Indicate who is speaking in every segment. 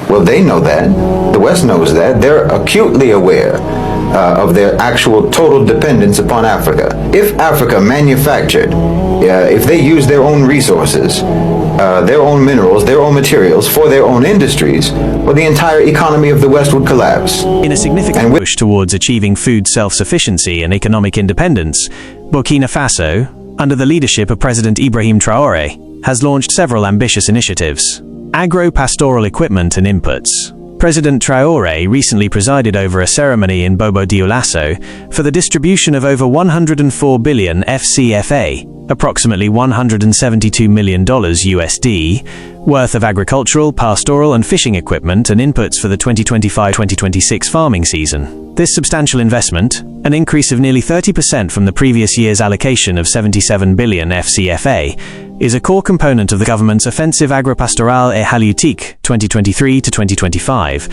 Speaker 1: Well, they know that. The West knows that. They're acutely aware of their actual total dependence upon Africa. If Africa manufactured, if they used their own resources, their own minerals, their own materials for their own industries, well, the entire economy of the West would collapse.
Speaker 2: In a significant push towards achieving food self-sufficiency and economic independence, Burkina Faso, under the leadership of President Ibrahim Traore, has launched several ambitious initiatives. Agro-pastoral equipment and inputs. President Traore recently presided over a ceremony in Bobo-Dioulasso for the distribution of over 104 billion FCFA, approximately $172 million USD, worth of agricultural, pastoral and fishing equipment and inputs for the 2025-2026 farming season. This substantial investment, an increase of nearly 30% from the previous year's allocation of 77 billion FCFA, is a core component of the government's Offensive Agropastoral et Halieutique 2023-2025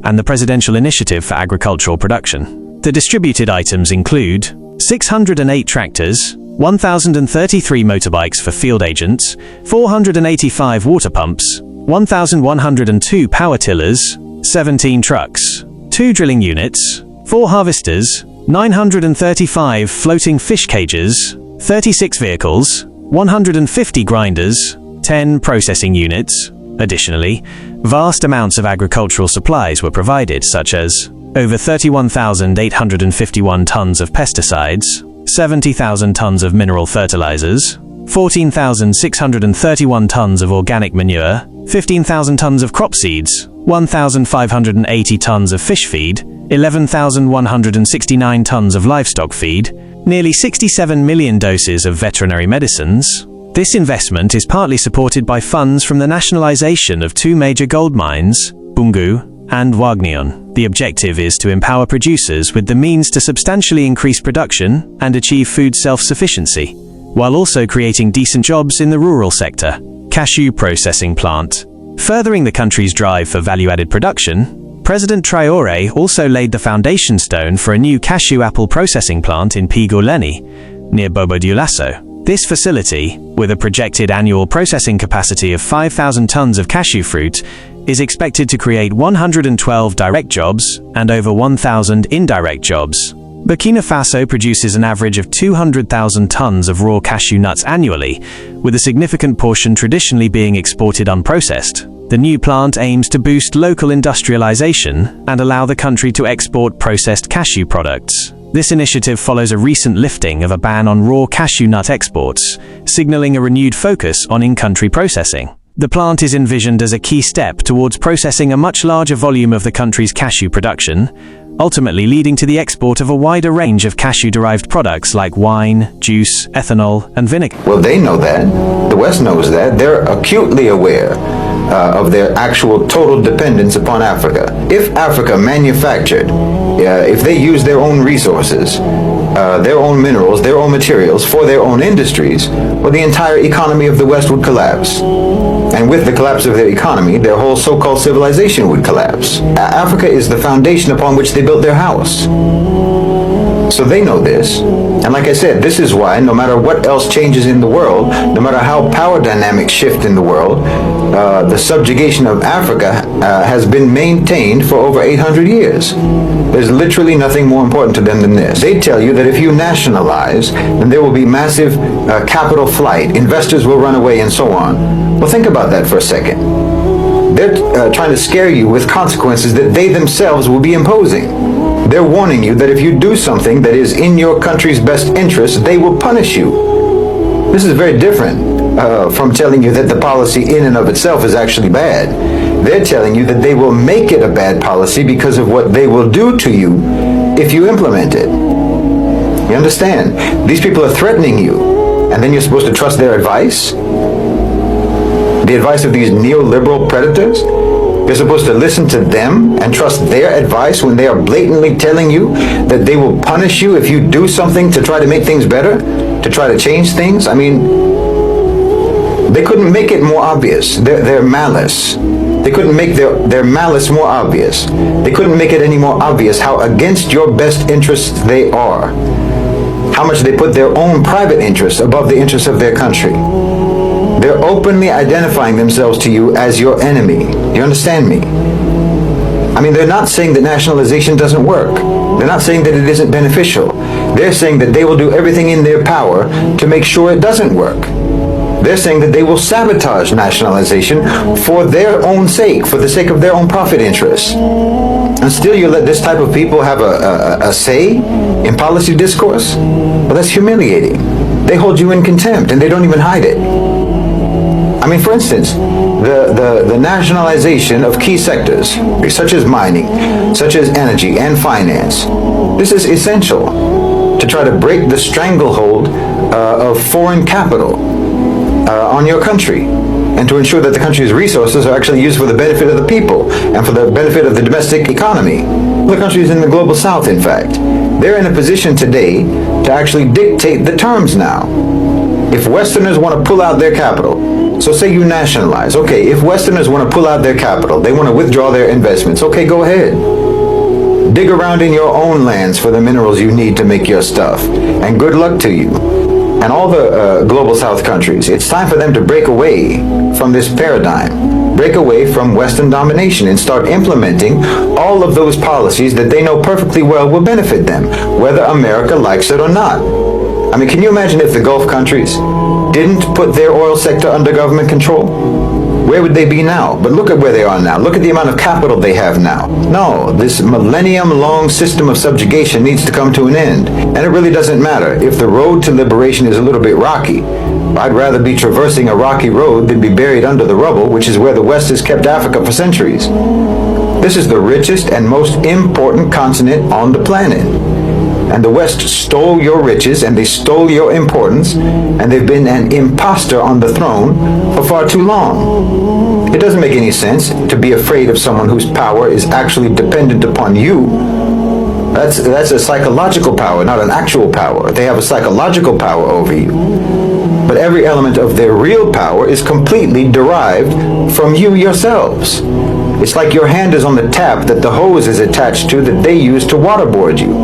Speaker 2: and the Presidential Initiative for Agricultural Production. The distributed items include 608 tractors, 1,033 motorbikes for field agents, 485 water pumps, 1,102 power tillers, 17 trucks, 2 drilling units, 4 harvesters, 935 floating fish cages, 36 vehicles, 150 grinders, 10 processing units. Additionally, vast amounts of agricultural supplies were provided, such as over 31,851 tons of pesticides, 70,000 tons of mineral fertilizers, 14,631 tons of organic manure, 15,000 tons of crop seeds, 1,580 tons of fish feed, 11,169 tons of livestock feed, nearly 67 million doses of veterinary medicines. This investment is partly supported by funds from the nationalization of 2 major gold mines, Bungu and Wagnion. The objective is to empower producers with the means to substantially increase production and achieve food self-sufficiency, while also creating decent jobs in the rural sector. Cashew processing plant. Furthering the country's drive for value-added production, President Traore also laid the foundation stone for a new cashew apple processing plant in Pigoleni, near Bobo-Dioulasso. This facility, with a projected annual processing capacity of 5,000 tons of cashew fruit, is expected to create 112 direct jobs and over 1,000 indirect jobs. Burkina Faso produces an average of 200,000 tons of raw cashew nuts annually, with a significant portion traditionally being exported unprocessed. The new plant aims to boost local industrialization and allow the country to export processed cashew products. This initiative follows a recent lifting of a ban on raw cashew nut exports, signaling a renewed focus on in-country processing. The plant is envisioned as a key step towards processing a much larger volume of the country's cashew production, ultimately leading to the export of a wider range of cashew-derived products like wine, juice, ethanol, and vinegar.
Speaker 1: Well, they know that. The West knows that. They're acutely aware of their actual total dependence upon Africa. If Africa manufactured, if they used their own resources, their own minerals, their own materials for their own industries, well, the entire economy of the West would collapse. And with the collapse of their economy, their whole so-called civilization would collapse. Africa is the foundation upon which they built their house. So they know this. And like I said, this is why no matter what else changes in the world, no matter how power dynamics shift in the world, the subjugation of Africa has been maintained for over 800 years. There's literally nothing more important to them than this. They tell you that if you nationalize, then there will be massive capital flight, investors will run away, and so on. Well, think about that for a second. They're trying to scare you with consequences that they themselves will be imposing. They're warning you that if you do something that is in your country's best interest, they will punish you. This is very different from telling you that the policy in and of itself is actually bad. They're telling you that they will make it a bad policy because of what they will do to you if you implement it. You understand? These people are threatening you, and then you're supposed to trust their advice? The advice of these neoliberal predators? You're supposed to listen to them and trust their advice when they are blatantly telling you that they will punish you if you do something to try to make things better, to try to change things? I mean, they couldn't make it more obvious, their malice. They couldn't make their malice more obvious. They couldn't make it any more obvious how against your best interests they are. How much they put their own private interests above the interests of their country. They're openly identifying themselves to you as your enemy. You understand me? I mean, they're not saying that nationalization doesn't work. They're not saying that it isn't beneficial. They're saying that they will do everything in their power to make sure it doesn't work. They're saying that they will sabotage nationalization for their own sake, for the sake of their own profit interests. And still you let this type of people have a say in policy discourse? Well, that's humiliating. They hold you in contempt and they don't even hide it. I mean, for instance, the nationalization of key sectors, such as mining, such as energy and finance, this is essential to try to break the stranglehold of foreign capital on your country, and to ensure that the country's resources are actually used for the benefit of the people and for the benefit of the domestic economy. The countries in the global south, in fact, they're in a position today to actually dictate the terms now. If Westerners want to pull out their capital, so say you nationalize, okay, if Westerners want to pull out their capital, they want to withdraw their investments, okay, go ahead. Dig around in your own lands for the minerals you need to make your stuff, and good luck to you. And all the global south countries, it's time for them to break away from this paradigm, break away from Western domination and start implementing all of those policies that they know perfectly well will benefit them, whether America likes it or not. I mean, can you imagine if the Gulf countries didn't put their oil sector under government control? Where would they be now? But look at where they are now. Look at the amount of capital they have now. No, this millennium-long system of subjugation needs to come to an end. And it really doesn't matter if the road to liberation is a little bit rocky. I'd rather be traversing a rocky road than be buried under the rubble, which is where the West has kept Africa for centuries. This is the richest and most important continent on the planet. And the West stole your riches, and they stole your importance, and they've been an imposter on the throne for far too long. It doesn't make any sense to be afraid of someone whose power is actually dependent upon you. That's a psychological power, not an actual power. They have a psychological power over you. But every element of their real power is completely derived from you yourselves. It's like your hand is on the tap that the hose is attached to that they use to waterboard you.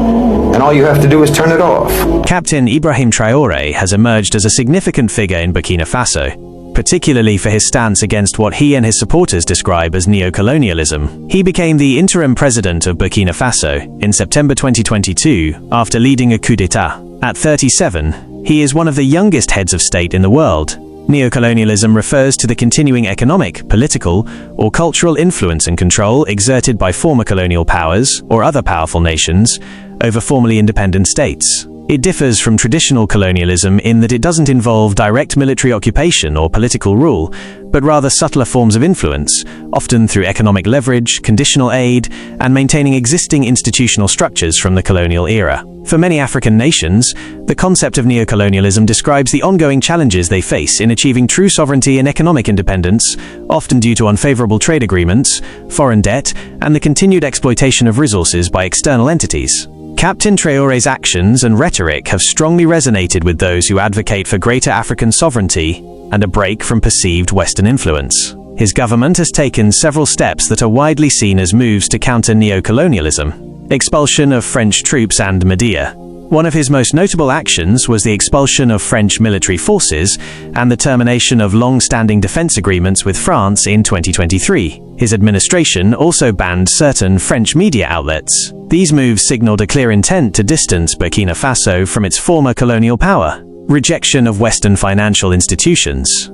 Speaker 1: And all you have to do is turn it off.
Speaker 2: Captain Ibrahim Traore has emerged as a significant figure in Burkina Faso, particularly for his stance against what he and his supporters describe as neocolonialism. He became the interim president of Burkina Faso in September 2022 after leading a coup d'etat. At 37, he is one of the youngest heads of state in the world. Neocolonialism refers to the continuing economic, political, or cultural influence and control exerted by former colonial powers or other powerful nations over formerly independent states. It differs from traditional colonialism in that it doesn't involve direct military occupation or political rule, but rather subtler forms of influence, often through economic leverage, conditional aid, and maintaining existing institutional structures from the colonial era. For many African nations, the concept of neocolonialism describes the ongoing challenges they face in achieving true sovereignty and economic independence, often due to unfavorable trade agreements, foreign debt, and the continued exploitation of resources by external entities. Captain Traore's actions and rhetoric have strongly resonated with those who advocate for greater African sovereignty and a break from perceived Western influence. His government has taken several steps that are widely seen as moves to counter neocolonialism. Expulsion of French troops and media. One of his most notable actions was the expulsion of French military forces and the termination of long-standing defense agreements with France in 2023. His administration also banned certain French media outlets. These moves signaled a clear intent to distance Burkina Faso from its former colonial power. Rejection of Western financial institutions.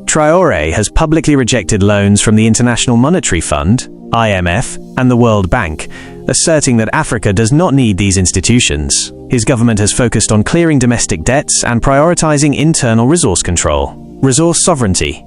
Speaker 2: Traore has publicly rejected loans from the International Monetary Fund, IMF, and the World Bank, asserting that Africa does not need these institutions. His government has focused on clearing domestic debts and prioritizing internal resource control. Resource sovereignty.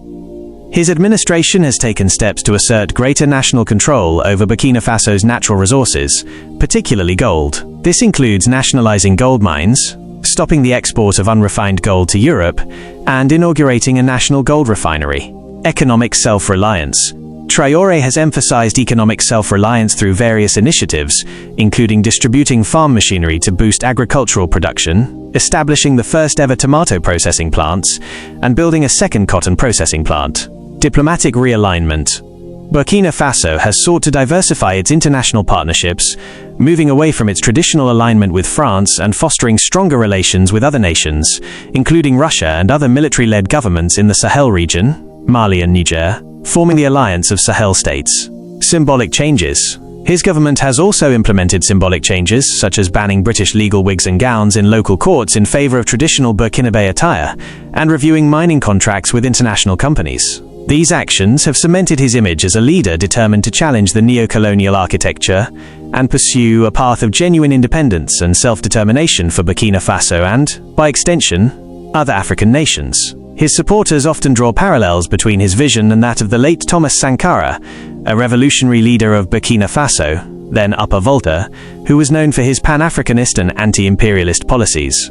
Speaker 2: His administration has taken steps to assert greater national control over Burkina Faso's natural resources, particularly gold. This includes nationalizing gold mines, stopping the export of unrefined gold to Europe, and inaugurating a national gold refinery. Economic self-reliance. Traore has emphasized economic self-reliance through various initiatives, including distributing farm machinery to boost agricultural production, establishing the first-ever tomato processing plants, and building a second cotton processing plant. Diplomatic realignment. Burkina Faso has sought to diversify its international partnerships, moving away from its traditional alignment with France and fostering stronger relations with other nations, including Russia and other military-led governments in the Sahel region, Mali and Niger, forming the Alliance of Sahel States. Symbolic changes. His government has also implemented symbolic changes, such as banning British legal wigs and gowns in local courts in favor of traditional Burkinabe attire, and reviewing mining contracts with international companies. These actions have cemented his image as a leader determined to challenge the neo-colonial architecture and pursue a path of genuine independence and self-determination for Burkina Faso and, by extension, other African nations. His supporters often draw parallels between his vision and that of the late Thomas Sankara, a revolutionary leader of Burkina Faso, then Upper Volta, who was known for his Pan-Africanist and anti-imperialist policies.